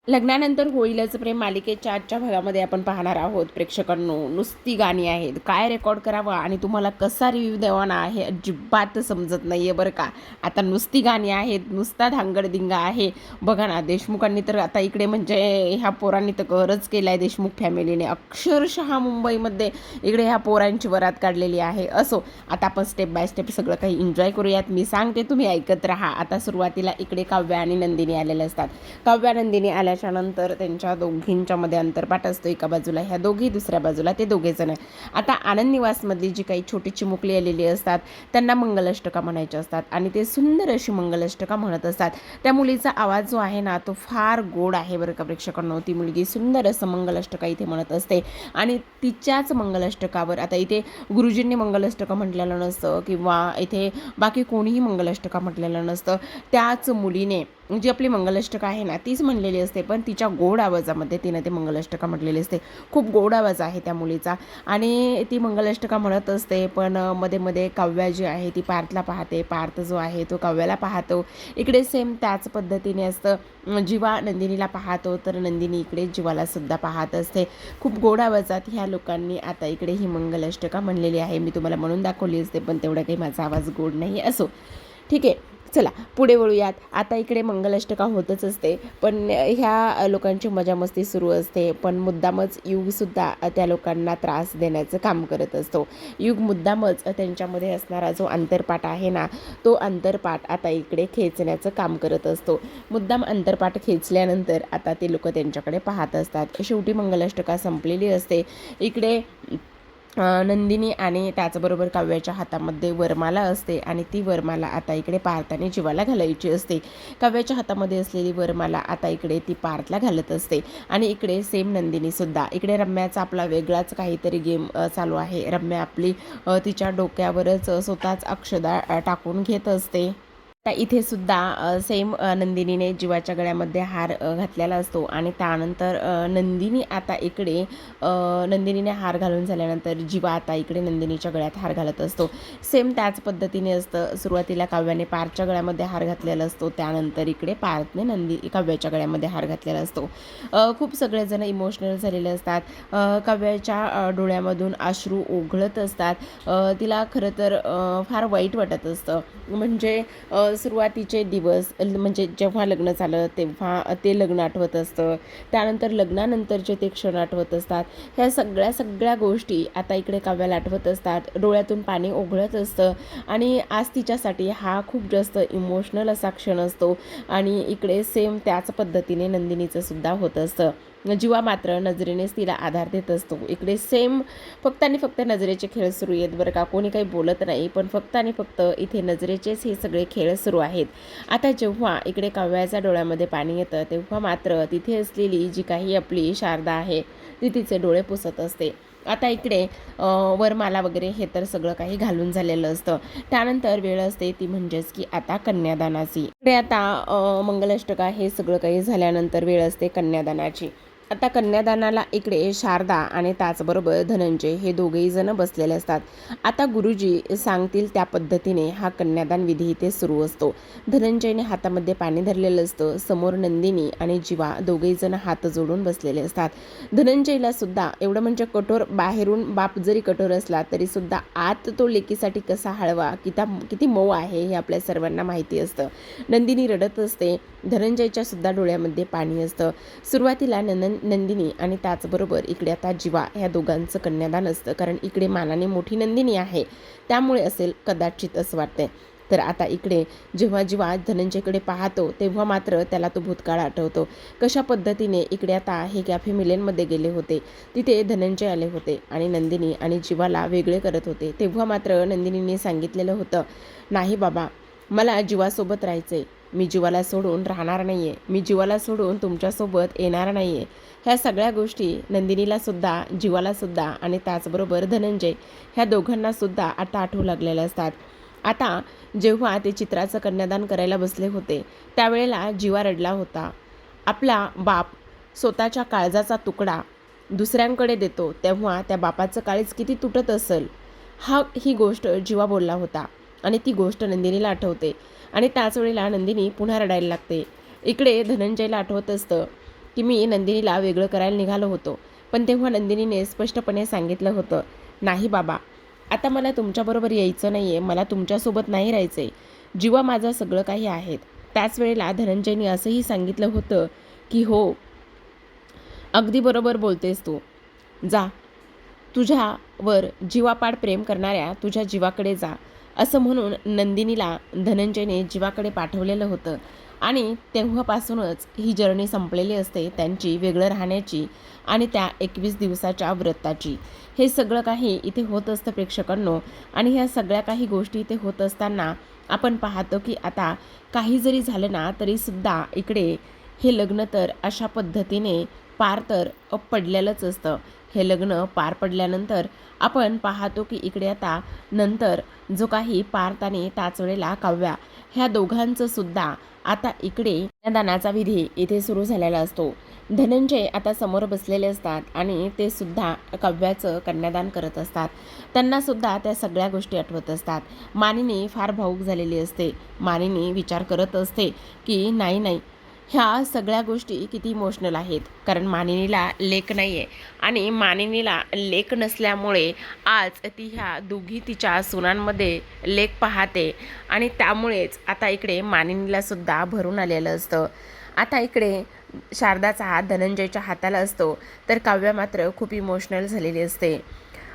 लग्नानंतर होईलच प्रेम मालिकेच्या आजच्या भागामध्ये आपण पाहणार आहोत प्रेक्षकांनो. नुसती गाणी आहेत, काय रेकॉर्ड करावं आणि तुम्हाला कसा रिव्ह्यू द्यावा आहे अजिबात समजत नाही आहे बरं का. आता नुसती गाणी आहेत, नुसता धांगडधिंगा आहे. बघा ना, देशमुखांनी तर आता इकडे म्हणजे ह्या पोरांनी तर गरज केला आहे देशमुख फॅमिलीने. अक्षरशः मुंबईमध्ये इकडे ह्या पोरांची वरात काढलेली आहे. असो, आता आपण स्टेप बाय स्टेप सगळं काही एन्जॉय करूयात. मी सांगते, तुम्ही ऐकत राहा. आता सुरुवातीला इकडे काव्या आणि नंदिनी आलेले असतात. काव्या नंदिनी आल्या नंतर त्यांच्या दोघींच्या मध्ये अंतरपाठ असतो. एका बाजूला ह्या दोघी, दुसऱ्या बाजूला ते दोघे जण. आता आनंद निवासमधली जी काही छोटी चिमुकली आलेली असतात त्यांना मंगलाष्टका म्हणायच्या असतात आणि ते सुंदर अशी मंगलाष्टका म्हणत असतात. त्या मुलीचा आवाज जो आहे ना तो फार गोड आहे बरं का प्रेक्षकांनो. ती मुलगी सुंदर असं मंगलाष्टका इथे म्हणत असते आणि तिच्याच मंगलाष्टकावर आता इथे गुरुजींनी मंगलाष्टका म्हटलेलं नसतं किंवा इथे बाकी कोणीही मंगलाष्टका म्हटलेलं नसतं. त्याच मुलीने जी आपली मंगलाष्टका आहे ना तीच म्हणलेली असते, पण तिच्या गोड आवाजामध्ये तिनं ते मंगलाष्टका म्हटलेली असते. खूप गोड आवाज आहे त्या मुलीचा आणि ती मंगलाष्टका म्हणत असते. पण मध्ये मध्ये काव्या जी आहे ती पार्थला पाहते, पार्थ जो आहे तो काव्याला पाहतो. इकडे सेम त्याच पद्धतीने असतं. जीवा नंदिनीला पाहतो तर नंदिनी इकडे जीवाला सुद्धा पाहत असते. खूप गोड आवाजात ह्या लोकांनी आता इकडे ही मंगलाष्टका म्हणलेली आहे. मी तुम्हाला म्हणून दाखवली असते, पण तेवढा काही माझा आवाज गोड नाही. असो, ठीक आहे, चला पुढे वळूयात. आता इकडे मंगलाष्टका होतच असते, पण ह्या लोकांची मजामस्ती सुरू असते. पण मुद्दामच युगसुद्धा त्या लोकांना त्रास देण्याचं काम करत असतो. युग मुद्दामच त्यांच्यामध्ये असणारा जो अंतरपाठ आहे ना तो अंतरपाठ आता इकडे खेचण्याचं काम करत असतो. मुद्दाम अंतरपाठ खेचल्यानंतर आता ते लोक त्यांच्याकडे पाहत असतात. शेवटी मंगलाष्टका संपलेली असते. इकडे नंदिनी आणि त्याचबरोबर काव्याच्या हातामध्ये वरमाला असते आणि ती वरमाला आता इकडे पार्थाने जीवाला घालायची असते. काव्याच्या हातामध्ये असलेली वरमाला आता इकडे ती पार्थला घालत असते आणि इकडे सेम नंदिनीसुद्धा. इकडे रम्याचा आपला वेगळाच काहीतरी गेम चालू आहे. रम्या आपली तिच्या डोक्यावरच स्वतःच अक्षदा टाकून घेत असते. आता इथे सुद्धा सेम नंदिनीने जीवाच्या गळ्यामध्ये हार घातलेला असतो आणि त्यानंतर नंदिनी आता इकडे नंदिनीने हार घालून झाल्यानंतर जीवा आता इकडे नंदिनीच्या गळ्यात हार घालत असतो. सेम त्याच पद्धतीने असतं. सुरुवातीला काव्याने पार्थच्या गळ्यामध्ये हार घातलेला असतो, त्यानंतर इकडे पार्थने काव्याच्या गळ्यामध्ये हार घातलेला असतो. खूप सगळेजण इमोशनल झालेले असतात. काव्याच्या डोळ्यामधून अश्रू ओघळत असतात. तिला खरं तर फार वाईट वाटत असतं. म्हणजे सुरुवातीचे दिवस म्हणजे जेव्हा लग्न झालं तेव्हा ते लग्न आठवत असतं, त्यानंतर लग्नानंतरचे ते क्षण आठवत असतात. ह्या सगळ्या गोष्टी आता इकडे काव्याला आठवत असतात. डोळ्यातून पाणी ओघळत असतं आणि आज तिच्यासाठी हा खूप जास्त इमोशनल असा क्षण असतो. आणि इकडे सेम त्याच पद्धतीने नंदिनीचं सुद्धा होत असतं. जीवा मात्र नजरेनेच तिला आधार देत असतो. इकडे सेम फक्त आणि फक्त नजरेचे खेळ सुरू आहेत बरं का. कोणी काही बोलत नाही, पण फक्त आणि फक्त इथे नजरेचेच हे सगळे खेळ सुरू आहेत. आता जेव्हा इकडे काव्याच्या डोळ्यामध्ये पाणी येतं तेव्हा मात्र तिथे असलेली जी काही आपली शारदा आहे ती तिचे डोळे पुसत असते. आता इकडे वरमाला वगैरे हे तर सगळं काही घालून झालेलं असतं. त्यानंतर वेळ असते ती म्हणजेच की आता कन्यादानाची. इकडे आता मंगलाष्टका हे सगळं काही झाल्यानंतर वेळ असते कन्यादानाची. आता कन्यादानाला इकडे शारदा आणि त्याचबरोबर धनंजय हे दोघेही जण बसलेले असतात. आता गुरुजी सांगतील त्या पद्धतीने हा कन्यादान विधी इथे सुरू असतो. धनंजयने हातामध्ये पाणी धरलेलं असतं. समोर नंदिनी आणि जीवा दोघेही जण हात जोडून बसलेले असतात. धनंजयला सुद्धा एवढं म्हणजे कठोर, बाहेरून बाप जरी कठोर असला तरी सुद्धा आत तो लेकीसाठी कसा हळवा, किती मऊ आहे हे आपल्या सर्वांना माहिती असतं. नंदिनी रडत असते. धनंजयच्या सुद्धा डोळ्यामध्ये पाणी असतं. सुरुवातीला नंदिनी आणि त्याचबरोबर इकडे आता जीवा ह्या दोघांचं कन्यादान असतं, कारण इकडे मानाने मोठी नंदिनी आहे त्यामुळे असेल कदाचित असं वाटतंय. तर आता इकडे जेव्हा जीवा धनंजयकडे पाहतो तेव्हा मात्र त्याला तो भूतकाळ आठवतो. कशा पद्धतीने इकडे आता हे कॅफे मिलेनमध्ये गेले होते, तिथे धनंजय आले होते आणि नंदिनी आणि जीवाला वेगळे करत होते. तेव्हा मात्र नंदिनीने सांगितलेलं होतं, नाही बाबा, मला जीवासोबत राहायचंय, मी जीवाला सोडून राहणार नाही आहे, मी जीवाला सोडून तुमच्यासोबत येणार नाही आहे. ह्या सगळ्या गोष्टी नंदिनीलासुद्धा, जीवालासुद्धा आणि त्याचबरोबर धनंजय ह्या दोघांनासुद्धा आता आठवू लागलेल्या असतात. आता जेव्हा ते चित्राचं कन्यादान करायला बसले होते त्यावेळेला जीवा रडला होता. आपला बाप स्वतःच्या काळजाचा तुकडा दुसऱ्यांकडे देतो तेव्हा त्या बापाचं काळीज किती तुटत असेल, ही गोष्ट जीवा बोलला होता आणि ती गोष्ट नंदिनीला आठवते आणि त्याच वेळेला नंदिनी पुन्हा रडायला लागते. इकडे धनंजयला आठवत असतं की मी नंदिनीला वेगळं करायला निघालो होतो, पण तेव्हा नंदिनीने स्पष्टपणे सांगितलं होतं, नाही बाबा, आता मला तुमच्याबरोबर यायचं नाही आहे, मला तुमच्यासोबत नाही राहायचं आहे, जीवा माझं सगळं काही आहेत. त्याच वेळेला धनंजयने असंही सांगितलं होतं की हो, अगदी बरोबर बोलतेस तू, जा, तुझ्यावर जीवापाड प्रेम करणाऱ्या तुझ्या जीवाकडे जा, असं म्हणून नंदिनीला धनंजयने जीवाकडे पाठवलेलं होतं. आणि तेव्हापासूनच ही जर्नी संपलेली असते त्यांची वेगळं राहण्याची आणि त्या 21 दिवसाच्या व्रताची. हे सगळं काही इथे होत असतं प्रेक्षकांनो. आणि ह्या सगळ्या काही गोष्टी इथे होत असताना आपण पाहतो की आता काही जरी झालं ना तरीसुद्धा इकडे हे लग्न तर अशा पद्धतीने पार तर पडलेलंच असतं. हे लग्न पार पडल्यानंतर आपण पाहतो की इकडे आता नंतर जो काही पार्थ आणि त्याच वेळेला काव्या ह्या दोघांचं सुद्धा आता इकडे कन्यादानाचा विधी इथे सुरू झालेला असतो. धनंजय आता समोर बसलेले असतात आणि ते सुद्धा काव्याचं कन्यादान करत असतात. त्यांना सुद्धा त्या सगळ्या गोष्टी आठवत असतात. मानिनी फार भावूक झालेली असते. मानिनी विचार करत असते की नाही नाही, ह्या सगळ्या गोष्टी किती इमोशनल आहेत, कारण मानिनीला लेक नाही आहे आणि मानिनीला लेक नसल्यामुळे आज ती ह्या दोघी तिच्या सुनांमध्ये लेक पाहते आणि त्यामुळेच आता इकडे मानिनीला सुद्धा भरून आलेलं असतं. आता इकडे शारदाचा हात धनंजयच्या हाताला असतो तर काव्या मात्र खूप इमोशनल झालेली असते.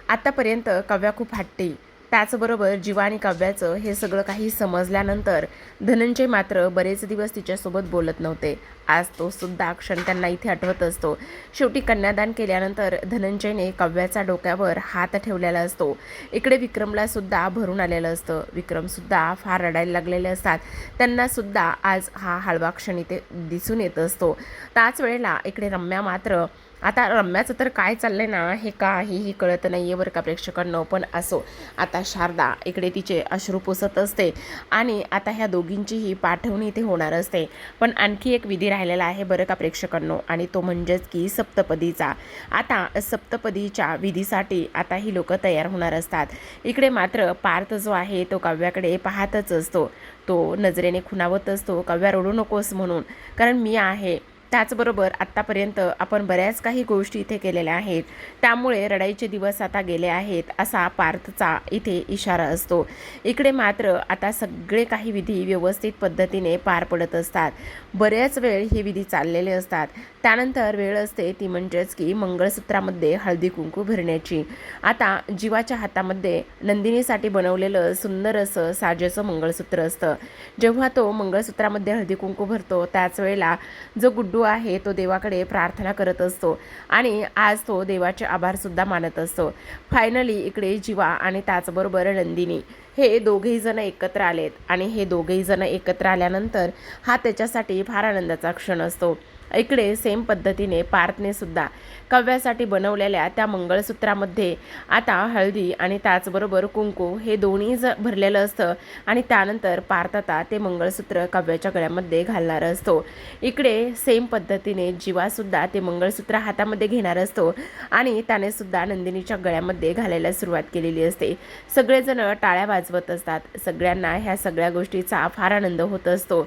आतापर्यंत काव्या खूप हट्टी, त्याचबरोबर जीवा आणि काव्याचं हे सगळं काही समजल्यानंतर धनंजय मात्र बरेच दिवस तिच्यासोबत बोलत नव्हते. आज तो सुद्धा क्षण त्यांना इथे आठवत असतो. शेवटी कन्यादान केल्यानंतर धनंजयने काव्याचा डोक्यावर हात ठेवलेला असतो. इकडे विक्रमला सुद्धा भरून आलेलं असतं. विक्रमसुद्धा फार रडायला लागलेले असतात. त्यांना सुद्धा आज हा हळवा क्षण इथे दिसून येत असतो. त्याच वेळेला इकडे रम्या मात्र, आता रम्याचं तर काय चाललंय ना हे काहीही कळत नाही आहे बरं का प्रेक्षकांनो. पण असो, आता शारदा इकडे तिचे अश्रू पुसत असते आणि आता ह्या दोघींचीही पाठवणी इथे होणार असते. पण आणखी एक विधी राहिलेला आहे बरं का प्रेक्षकांनो, आणि तो म्हणजेच की सप्तपदीचा. आता सप्तपदीच्या विधीसाठी आता ही लोक तयार होणार असतात. इकडे मात्र पार्थ जो आहे तो काव्याकडे पाहतच असतो. तो नजरेने खुणावत असतो, काव्या रडू नकोस म्हणून, कारण मी आहे. त्याचबरोबर आत्तापर्यंत आपण बऱ्याच काही गोष्टी इथे केलेल्या आहेत, त्यामुळे रडाईचे दिवस आता गेले आहेत, असा पार्थचा इथे इशारा असतो. इकडे मात्र आता सगळे काही विधी व्यवस्थित पद्धतीने पार पडत असतात. बऱ्याच वेळ हे विधी चाललेले असतात. त्यानंतर वेळ असते ती म्हणजेच की मंगळसूत्रामध्ये हळदी कुंकू भरण्याची. आता जीवाच्या हातामध्ये नंदिनीसाठी बनवलेलं सुंदर असं साजेचं मंगळसूत्र असतं. जेव्हा तो मंगळसूत्रामध्ये हळदी कुंकू भरतो त्याच वेळेला जो गुड्डू आहे तो देवाकडे प्रार्थना करत असतो आणि आज तो देवाचे आभारसुद्धा मानत असतो. फायनली इकडे जीवा आणि त्याचबरोबर नंदिनी हे दोघेही जण एकत्र आलेत आणि हे दोघेही जण एकत्र आल्यानंतर हा त्याच्यासाठी फार आनंदाचा क्षण असतो. इकडे सेम पद्धतीने पार्थने सुद्धा काव्यासाठी बनवलेल्या त्या मंगळसूत्रामध्ये आता हळदी आणि त्याचबरोबर कुंकू हे दोन्ही भरलेलं असतं आणि त्यानंतर पार्थ आता ते मंगळसूत्र काव्याच्या गळ्यामध्ये घालणार असतो. इकडे सेम पद्धतीने जीवासुद्धा ते मंगळसूत्र हातामध्ये घेणार असतो आणि त्याने सुद्धा नंदिनीच्या गळ्यामध्ये घालायला सुरुवात केलेली असते. सगळेजण टाळ्या वाजवत असतात. सगळ्यांना ह्या सगळ्या गोष्टीचा फार आनंद होत असतो.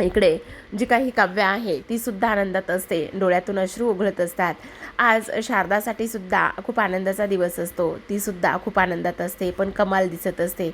इकडे जी काही काव्य आहे ती सुद्धा आनंदात असते, डोळ्यातून अश्रू उघळत असतात. आज शारदासाठी सुद्धा खूप आनंदाचा दिवस असतो. ती सुद्धा खूप आनंदात असते, पण कमाल दिसत असते.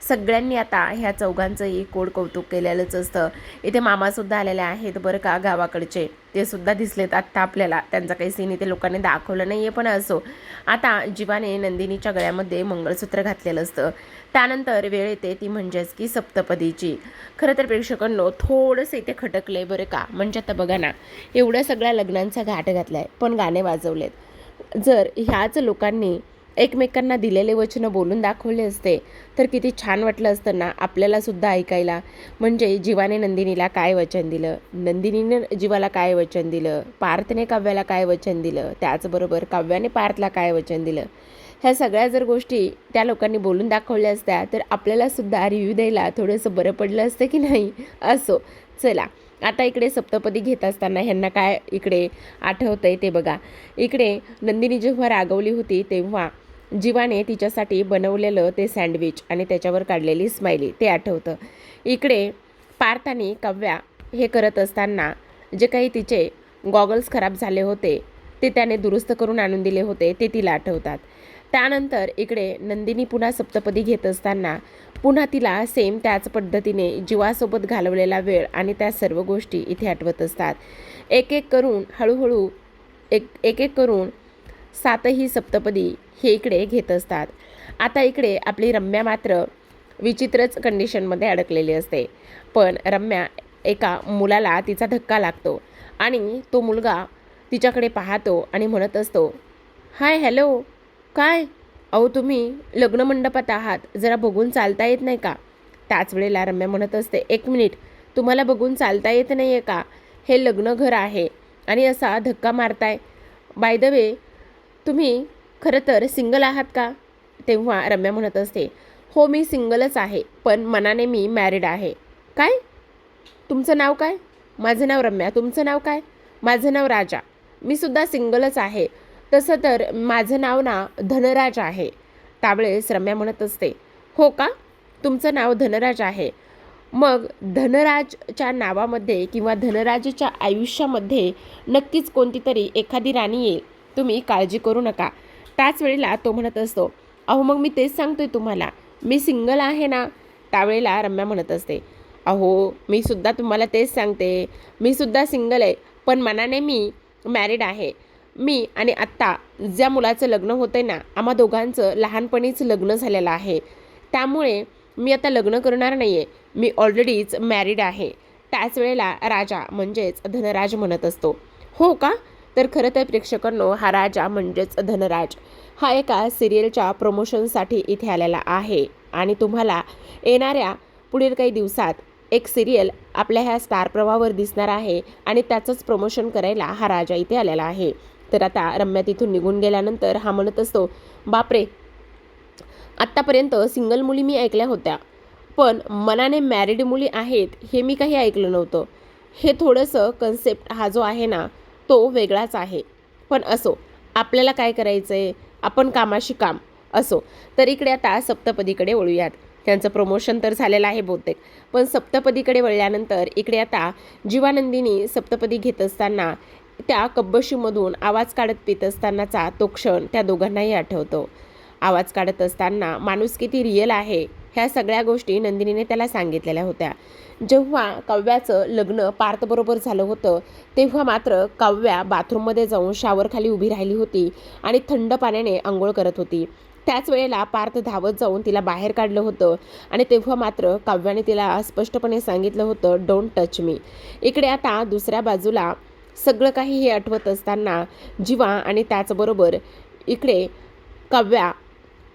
सगळ्यांनी आता ह्या चौघांचंही कोड कौतुक केलेलंच असतं. इथे मामासुद्धा आलेले आहेत बरं का गावाकडचे, ते सुद्धा दिसलेत आत्ता आपल्याला. त्यांचा काही सीन इथे लोकांनी दाखवलं नाही आहे, पण असो. आता जीवाने नंदिनीच्या गळ्यामध्ये मंगळसूत्र घातलेलं असतं. त्यानंतर वेळ येते ती म्हणजेच की सप्तपदीची. खरं तर प्रेक्षकांनो थोडंसं इथे खटकले बरं का. म्हणजे आता बघा ना, एवढ्या सगळ्या लग्नांचा घाट घातलाय, पण गाणे वाजवलेत. जर ह्याच लोकांनी एकमेकांना दिलेले वचनं बोलून दाखवले असते तर किती छान वाटलं असतं ना आपल्याला सुद्धा ऐकायला. म्हणजे जीवाने नंदिनीला काय वचन दिलं, नंदिनीने जीवाला काय वचन दिलं, पार्थने काव्याला काय वचन दिलं, त्याचबरोबर काव्याने पार्थला काय वचन दिलं, ह्या सगळ्या जर गोष्टी त्या लोकांनी बोलून दाखवल्या असत्या तर आपल्याला सुद्धा रिव्ह्यू द्यायला थोडंसं बरं पडलं असतं की नाही. असो, चला आता इकडे सप्तपदी घेत असताना ह्यांना काय इकडे आठवतंय ते बघा. इकडे नंदिनी जेव्हा रागवली होती तेव्हा जीवाने तिच्यासाठी बनवलेलं ते सँडविच आणि त्याच्यावर काढलेली स्माइली ते आठवतं. इकडे पार्थ आणि काव्या हे करत असताना जे काही तिचे गॉगल्स खराब झाले होते ते त्याने दुरुस्त करून आणून दिले होते ते तिला आठवतात. त्यानंतर इकडे नंदिनी पुन्हा सप्तपदी घेत असताना पुन्हा तिला सेम त्याच पद्धतीने जीवासोबत घालवलेला वेळ आणि त्या सर्व गोष्टी इथे आठवत असतात. एक एक करून हळूहळू एक एक करून 7ही सप्तपदी हे इकडे घेत असतात. आता इकडे आपली रम्या मात्र विचित्रच कंडिशनमध्ये अडकलेली असते. पण रम्या एका मुलाला तिचा धक्का लागतो आणि तो मुलगा तिच्याकडे पाहतो आणि म्हणत असतो, हाय हॅलो, काय अहो तुम्ही लग्नमंडपात आहात, जरा बघून चालता येत नाही का? त्याच वेळेला रम्या म्हणत असते, एक मिनिट, तुम्हाला बघून चालता येत नाही आहे का? हे लग्नघर आहे आणि असा धक्का मारताय. बाय द वे तुम्ही खरं तर सिंगल आहात का? तेव्हा रम्या म्हणत असते, हो मी सिंगलच आहे, पण मनाने मी मॅरिड आहे. काय? तुमचं नाव काय? माझं नाव रम्या. तुमचं नाव काय? माझं नाव राजा. मी सुद्धा सिंगलच आहे. तसं तर माझं नाव ना धनराज आहे. त्यावेळेस रम्या म्हणत असते, हो का? तुमचं नाव धनराज आहे. मग धनराजच्या नावामध्ये किंवा धनराजच्या आयुष्यामध्ये नक्कीच कोणती तरी एखादी राणी येईल, तुम्ही काळजी करू नका. त्याच वेळेला तो म्हणत असतो, अहो मग मी तेच सांगतोय तुम्हाला, मी सिंगल आहे ना. त्यावेळेला रम्या म्हणत असते, अहो मी सुद्धा तुम्हाला तेच सांगते, मी सुद्धा सिंगल आहे, पण मनाने मी मॅरिड आहे. मी आणि आत्ता ज्या मुलाचं लग्न होतंय ना, आम्हा दोघांचं लहानपणीच लग्न झालेलं आहे. त्यामुळे मी आता लग्न करणार नाही आहे, मी ऑलरेडीच मॅरिड आहे. त्याच वेळेला राजा म्हणजेच धनराज म्हणत असतो, हो का? तर खरं तर प्रेक्षकांनो, हा राजा म्हणजेच धनराज हा एका सिरियलच्या प्रमोशनसाठी इथे आलेला आहे आणि तुम्हाला येणाऱ्या पुढील काही दिवसात एक सिरियल आपल्या ह्या स्टार प्रवाहावर दिसणार आहे आणि त्याचंच प्रमोशन करायला हा राजा इथे आलेला आहे. तर आता रम्या तिथून निघून गेल्यानंतर हा म्हणत असतो, बापरे, आत्तापर्यंत सिंगल मुली मी ऐकल्या होत्या, पण मनाने मॅरिड मुली आहेत हे मी काही ऐकलं नव्हतं. हे थोडंसं कन्सेप्ट हा जो आहे ना तो वेगळाच आहे. पण असो, आपल्याला काय करायचं आहे, आपण कामाशी काम. असो, तर इकडे आता सप्तपदीकडे वळूयात. त्यांचं प्रमोशन तर झालेलं आहे बहुतेक, पण सप्तपदीकडे वळल्यानंतर इकडे आता जीवानंदिनी सप्तपदी घेत असताना त्या कब्बशीमधून आवाज काढत पित असतानाचा तो क्षण त्या दोघांनाही आठवतो. आवाज काढत असताना माणूस किती रिअल आहे ह्या सगळ्या गोष्टी नंदिनीने त्याला सांगितलेल्या होत्या. जेव्हा काव्याचं लग्न पार्थबरोबर झालं होतं तेव्हा मात्र काव्या बाथरूममध्ये जाऊन शॉवरखाली उभी राहिली होती आणि थंड पाण्याने आंघोळ करत होती. त्याच वेळेला पार्थ धावत जाऊन तिला बाहेर काढलं होतं आणि तेव्हा मात्र काव्याने तिला स्पष्टपणे सांगितलं होतं, डोंट टच मी. इकडे आता दुसऱ्या बाजूला सगळं काही हे आठवत असताना जीवा आणि त्याचबरोबर इकडे काव्या,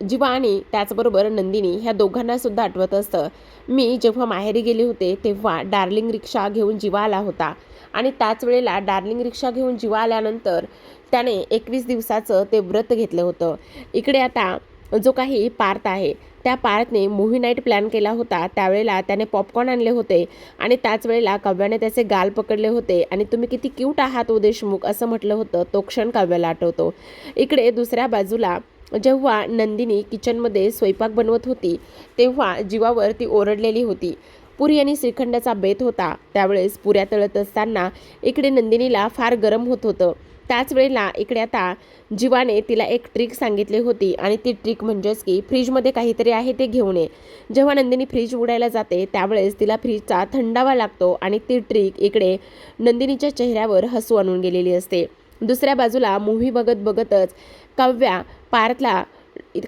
जीवा आणि त्याचबरोबर नंदिनी ह्या दोघांनासुद्धा आठवत असतं, मी जेव्हा माहेरी गेले होते तेव्हा डार्लिंग रिक्षा घेऊन जीवा आला होता आणि त्याच वेळेला डार्लिंग रिक्षा घेऊन जीवा आल्यानंतर त्याने 21 दिवसाचं ते व्रत घेतलं होतं. इकडे आता जो काही पार्थ आहे त्या पार्थने मूव्ही नाईट प्लॅन केला होता. त्यावेळेला त्याने पॉपकॉर्न आणले होते आणि त्याच वेळेला काव्याने त्याचे गाल पकडले होते आणि तुम्ही किती क्यूट आहात ओ देशमुख असं म्हटलं होतं. तो क्षण काव्याला आठवतो. इकडे दुसऱ्या बाजूला जेव्हा नंदिनी किचनमध्ये स्वयंपाक बनवत होती तेव्हा जीवावर ती ओरडलेली होती. पुरी आणि श्रीखंडाचा बेत होता. त्यावेळेस पुऱ्या तळत असताना इकडे नंदिनीला फार गरम होत होतं. त्याच वेळेला इकडे आता जीवाने तिला एक ट्रिक सांगितली होती आणि ती ट्रिक म्हणजेच की फ्रीजमध्ये काहीतरी आहे ते घेऊन ये. जेव्हा नंदिनी फ्रीज उघडायला जाते त्यावेळेस तिला फ्रीजचा थंडावा लागतो आणि ती ट्रिक इकडे नंदिनीच्या चेहऱ्यावर हसू आणून गेलेली असते. दुसऱ्या बाजूला मूव्ही बघत बघतच काव्या पार्थला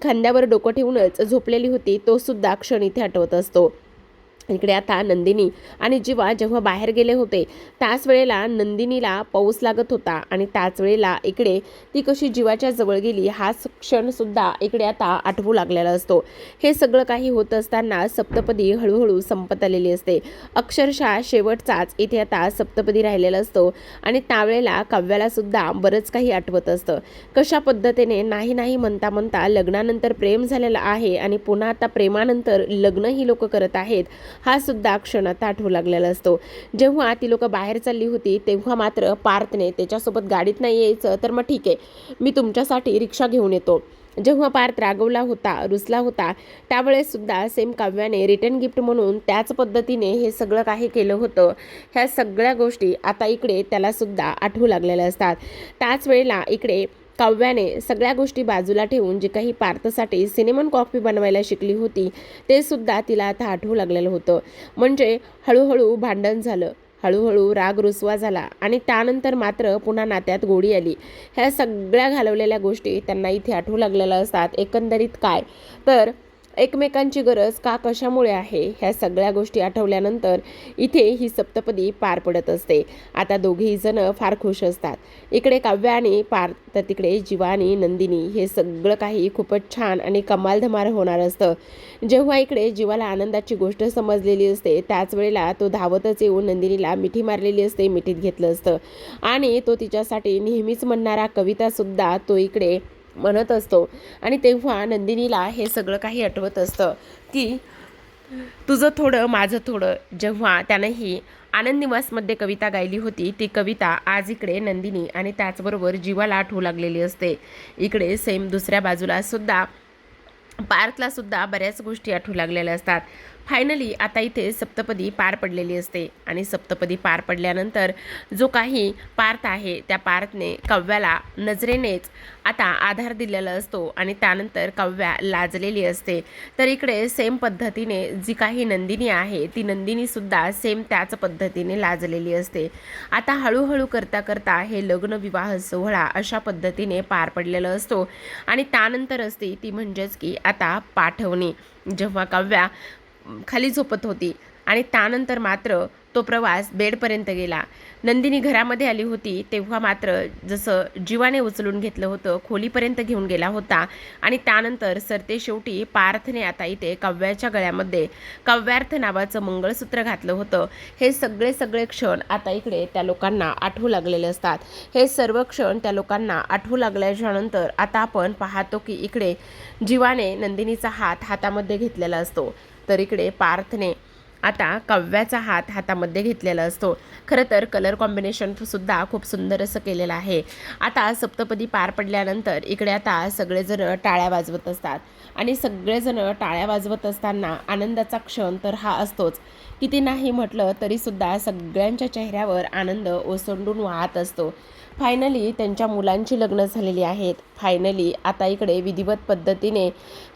खांद्यावर डोकं ठेवूनच झोपलेली होती. तो सुद्धा क्षण इथे आठवत असतो. इकडे आता नंदिनी आणि जीवा जेव्हा बाहेर गेले होते त्याच वेळेला नंदिनीला पाऊस लागत होता आणि त्याच वेळेला इकडे ती कशी जीवाच्या जवळ गेली हा क्षणसुद्धा इकडे आता आठवू लागलेला असतो. हे सगळं काही होत असताना सप्तपदी हळूहळू संपत आलेली असते. अक्षरशः शेवटचाच इथे आता सप्तपदी राहिलेला असतो आणि त्यावेळेला काव्यालासुद्धा बरंच काही आठवत असतं. कशा पद्धतीने नाही नाही म्हणता म्हणता लग्नानंतर प्रेम झालेलं आहे आणि पुन्हा आता प्रेमानंतर लग्न ही लोक करत आहेत हा सुद्धा क्षण आता आठवू लागलेला असतो. जेव्हा ती लोक बाहेर चालली होती तेव्हा मात्र पार्थने त्याच्यासोबत गाडीत नाही यायचं तर मग ठीक आहे, मी तुमच्यासाठी रिक्षा घेऊन येतो. जेव्हा पार्थ रागवला होता, रुसला होता, त्यावेळेस सुद्धा सेम काव्याने रिटर्न गिफ्ट म्हणून त्याच पद्धतीने हे सगळं काही केलं होतं. ह्या सगळ्या गोष्टी आता इकडे त्याला सुद्धा आठवू लागलेल्या असतात. त्याच वेळेला इकडे काव्याने सगळ्या गोष्टी बाजूला ठेवून जे काही पार्थसाठी सिनेमन कॉफी बनवायला शिकली होती ते सुद्धा तिला आता आठवू लागलेलं होतं. म्हणजे हळूहळू भांडण झालं, हळूहळू राग रुसवा झाला आणि त्यानंतर मात्र पुन्हा नात्यात गोडी आली. ह्या सगळ्या घालवलेल्या गोष्टी त्यांना इथे आठवू लागलेल्या असतात. एकंदरीत काय तर एकमेकांची गरज का कशामुळे आहे ह्या सगळ्या गोष्टी आठवल्यानंतर इथे ही सप्तपदी पार पडत असते. आता दोघेही जण फार खुश असतात. इकडे काव्य आणि पार्थ, तर तिकडे जीवा आणि नंदिनी. हे सगळं काही खूपच छान आणि कमाल धमाल होणार असतं. जेव्हा इकडे जीवाला आनंदाची गोष्ट समजलेली असते त्याच वेळेला तो धावतच येऊन नंदिनीला मिठी मारलेली असते, मिठीत घेतलं असतं आणि तो तिच्यासाठी नेहमीच म्हणणारा कवितासुद्धा तो इकडे म्हणत असतो. आणि तेव्हा नंदिनीला हे सगळं काही आठवत असतं की तुझं थोडं माझं थोडं. जेव्हा त्यानं ही आनंद निवासमध्ये कविता गायली होती ती कविता आज इकडे नंदिनी आणि त्याचबरोबर जीवाला आठवू लागलेली असते. इकडे सेम दुसऱ्या बाजूला सुद्धा पार्थला सुद्धा बऱ्याच गोष्टी आठवू लागलेल्या असतात. फायनली आता इथे सप्तपदी पार पडलेली असते आणि सप्तपदी पार पडल्यानंतर जो काही पार्थ आहे त्या पार्थने काव्याला नजरेनेच आता आधार दिलेला असतो आणि त्यानंतर काव्या लाजलेली असते. तर इकडे सेम पद्धतीने जी काही नंदिनी आहे ती नंदिनीसुद्धा सेम त्याच पद्धतीने लाजलेली असते. आता हळूहळू करता करता हे लग्न विवाह सोहळा अशा पद्धतीने पार पडलेला असतो आणि त्यानंतर असते ती म्हणजेच की आता पाठवणी. जेव्हा काव्या खाली झोपत होती आणि त्यानंतर मात्र तो प्रवास बेडपर्यंत गेला. नंदिनी घरामध्ये आली होती तेव्हा मात्र जसं जीवाने उचलून घेतलं होतं खोलीपर्यंत घेऊन गेला होता आणि त्यानंतर सरते शेवटी पार्थने आता इथे काव्याच्या गळ्यामध्ये काव्यार्थ नावाचं मंगळसूत्र घातलं होतं. हे सगळे क्षण आता इकडे त्या लोकांना आठवू लागलेले असतात. हे सर्व क्षण त्या लोकांना आठवू लागल्याच्यानंतर आता आपण पाहतो की इकडे जीवाने नंदिनीचा हात हातामध्ये घेतलेला असतो, तर इकडे पार्थने आता काव्याचा हात हातामध्ये घेतलेला असतो. खरं तर कलर कॉम्बिनेशन सुद्धा खूप सुंदर असं केलेलं आहे. आता सप्तपदी पार पडल्यानंतर इकडे आता सगळेजण टाळ्या वाजवत असतात आणि सगळेजण टाळ्या वाजवत असताना आनंदाचा क्षण तर हा असतोच. किती नाही म्हटलं तरीसुद्धा सगळ्यांच्या चेहऱ्यावर आनंद ओसंडून वाहत असतो. फायनली त्यांच्या मुलांची लग्न झालेली आहेत. फायनली आता इकडे विधिवत पद्धतीने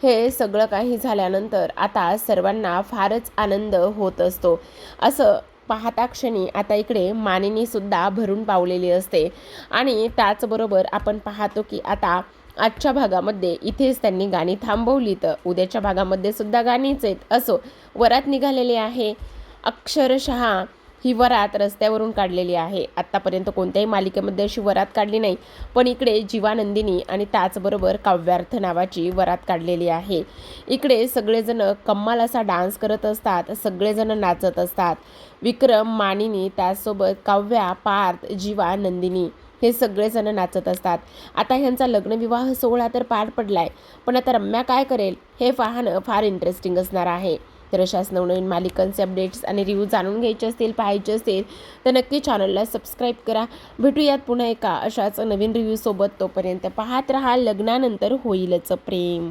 हे सगळं काही झाल्यानंतर आता सर्वांना फारच आनंद होत असतो. असं पाहता क्षणी आता इकडे मानिनीसुद्धा भरून पावलेली असते आणि त्याचबरोबर आपण पाहतो की आता आजच्या भागामध्ये इथेच त्यांनी गाणी थांबवली, तर उद्याच्या भागामध्ये सुद्धा गाणीच आहेत. असो, वरात निघालेली आहे. अक्षरशः ही वरात रस्त्यावरून काढलेली आहे. आत्तापर्यंत कोणत्याही मालिकेमध्ये अशी वरात काढली नाही, पण इकडे जीवानंदिनी आणि त्याचबरोबर काव्यार्थ नावाची वरात काढलेली आहे. इकडे सगळेजण कम्माल असा डान्स करत असतात, सगळेजण नाचत असतात. विक्रम, मानिनी, त्याचसोबत काव्या, पार्थ, जीवा, नंदिनी हे सगळेजण नाचत असतात. आता ह्यांचा लग्नविवाह सोहळा तर पार पडलाय, पण आता रम्या काय करेल हे पाहणं फार इंटरेस्टिंग असणार आहे. तर अशाच नवनवीन मालिकांचे अपडेट्स आणि रिव्ह्यू जाणून घ्यायचे असतील, पाहायचे असतील तर नक्की चॅनलला सबस्क्राईब करा. भेटूयात पुन्हा एका अशाच नवीन रिव्ह्यूसोबत. तोपर्यंत पाहत रहा लग्नानंतर होईलच प्रेम.